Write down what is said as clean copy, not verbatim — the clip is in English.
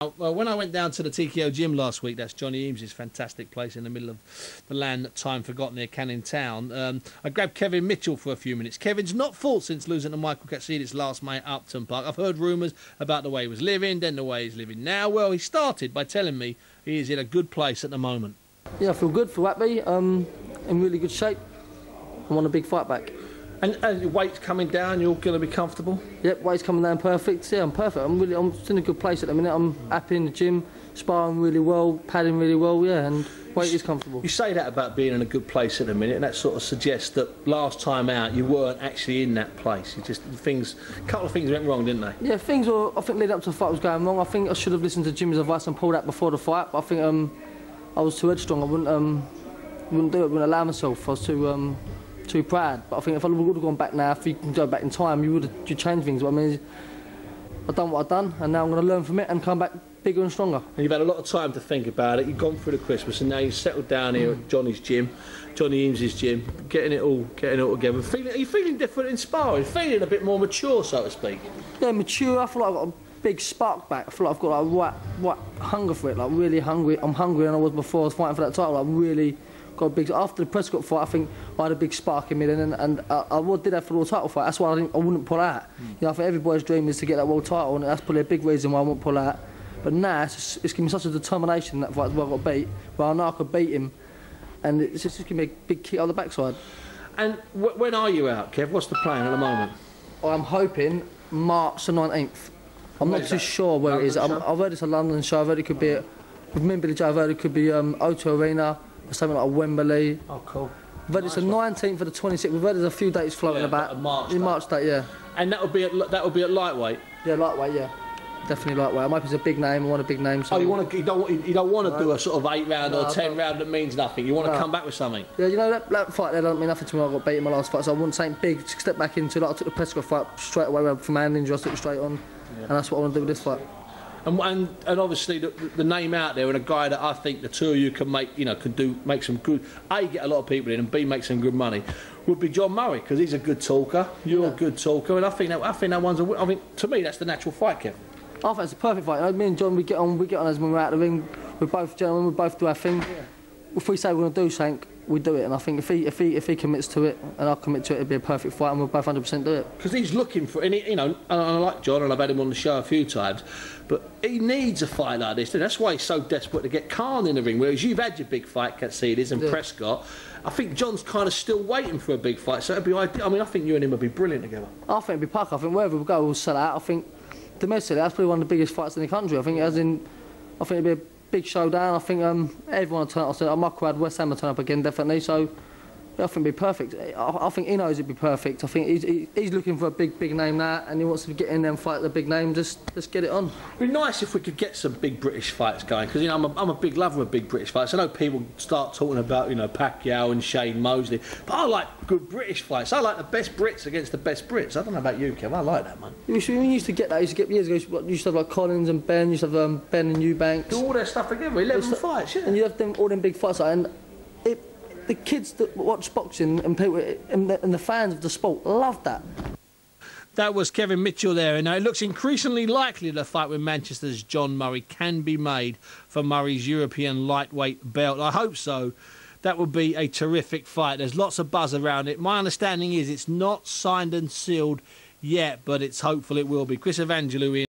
Well, when I went down to the TKO gym last week, that's Johnny Eames' fantastic place in the middle of the land that time forgot near Canning Town, I grabbed Kevin Mitchell for a few minutes. Kevin's not fought since losing to Michael Katsidis last May at Upton Park. I've heard rumours about the way he was living, then the way he's living now. Well, he started by telling me he is in a good place at the moment. Yeah, I feel good, feel happy, in really good shape. I want a big fight back. And your weight's coming down, you're going to be comfortable? Yep, weight's coming down perfect. Yeah, I'm perfect. I'm in a good place at the minute. I'm happy in the gym, sparring really well, padding really well, yeah, and weight is comfortable. You say that about being in a good place at the minute, and that sort of suggests that last time out you weren't actually in that place. You just a couple of things went wrong, didn't they? Yeah, things were, I think, leading up to the fight was going wrong. I think I should have listened to Jimmy's advice and pulled out before the fight, but I think I was too headstrong. I wouldn't do it, wouldn't allow myself. I was too proud. But I think if I would have gone back now, if you can go back in time, you'd change things. But I mean, I've done what I've done, and now I'm going to learn from it and come back bigger and stronger. And you've had a lot of time to think about it. You've gone through the Christmas, and now you've settled down here at Johnny's gym, Johnny Eames' gym, getting it all together. Are you feeling different in sparring? Feeling a bit more mature, so to speak? Yeah, mature. I feel like I've got a big spark back. I feel like I've got like right hunger for it. Like really hungry. I'm hungrier than I was before. I was fighting for that title. I really got a big. After the Prescott fight, I think I had a big spark in me, and I did that for the world title fight. That's why I wouldn't pull out. You know, I think every boy's dream is to get that world title, and that's probably a big reason why I won't pull out. But now it's giving me such a determination that fight where I got beat, where I know I could beat him, and it's just giving me a big kick on the backside. And when are you out, Kev? What's the plan at the moment? I'm hoping March the 19th. I'm not too sure where it is. I've heard it's a London show. I've heard it could be with Billy Joe. I've heard it could be O2 Arena or something like Wembley. Oh, cool. I've heard it's the 19th or the 26th. We've heard there's a few dates floating about. In March date, yeah. And that would be at lightweight. Yeah, lightweight, yeah. Definitely lightweight. I'm hoping it's a big name. I want a big name. So you don't want to do a sort of 8-round or 10-round that means nothing. You want to come back with something. Yeah, you know that fight there doesn't mean nothing to me. I got beat in my last fight, so I want something big to step back into. Like I took the Prescott fight straight away from hand injury. I took it straight on, and that's what I want to do with this fight. And obviously the name out there and a guy that I think the two of you can make make some good. A, get a lot of people in, and B, make some good money. Would be John Murray, because he's a good talker. You're a good talker, and I think that one's I mean, to me that's the natural fight, Kev. I think it's a perfect fight. You know, me and John, we get on as when we're out of the ring. We're both gentlemen. We both do our thing. Yeah. If we say we're going to do something, we do it. And I think if he commits to it and I commit to it, it'd be a perfect fight, and we'll both 100% do it. Because he's looking for, and I like John, and I've had him on the show a few times, but he needs a fight like this. And that's why he's so desperate to get Khan in the ring. Whereas you've had your big fight, Katsidis and Prescott. I think John's kind of still waiting for a big fight, so it'd be ideal. I mean, I think you and him would be brilliant together. I think it'd be puck. I think wherever we go, we'll sell out. I think domestically, that's probably one of the biggest fights in the country. I think it'd be a big showdown. I think everyone will turn up. I my crowd, West Ham will turn up again, definitely. So yeah, I think it'd be perfect. I think he knows it'd be perfect. I think he's looking for a big name now, and he wants to get in there and fight the big name. Just get it on. It'd be nice if we could get some big British fights going, because I'm a big lover of big British fights. I know people start talking about Pacquiao and Shane Mosley, but I like good British fights. I like the best Brits against the best Brits. I don't know about you, Kev. I like that, man. We used to get that. Years ago. You used to have like Collins and Ben. You used to have Ben and Eubanks. Do all their stuff together. 11 fights, yeah. And you have all them big fights, and the kids that watch boxing and people and the fans of the sport love that. That was Kevin Mitchell there, and it looks increasingly likely the fight with Manchester's John Murray can be made for Murray's European lightweight belt. I hope so. That would be a terrific fight. There's lots of buzz around it. My understanding is it's not signed and sealed yet, but it's hopeful it will be. Chris Evangelou in.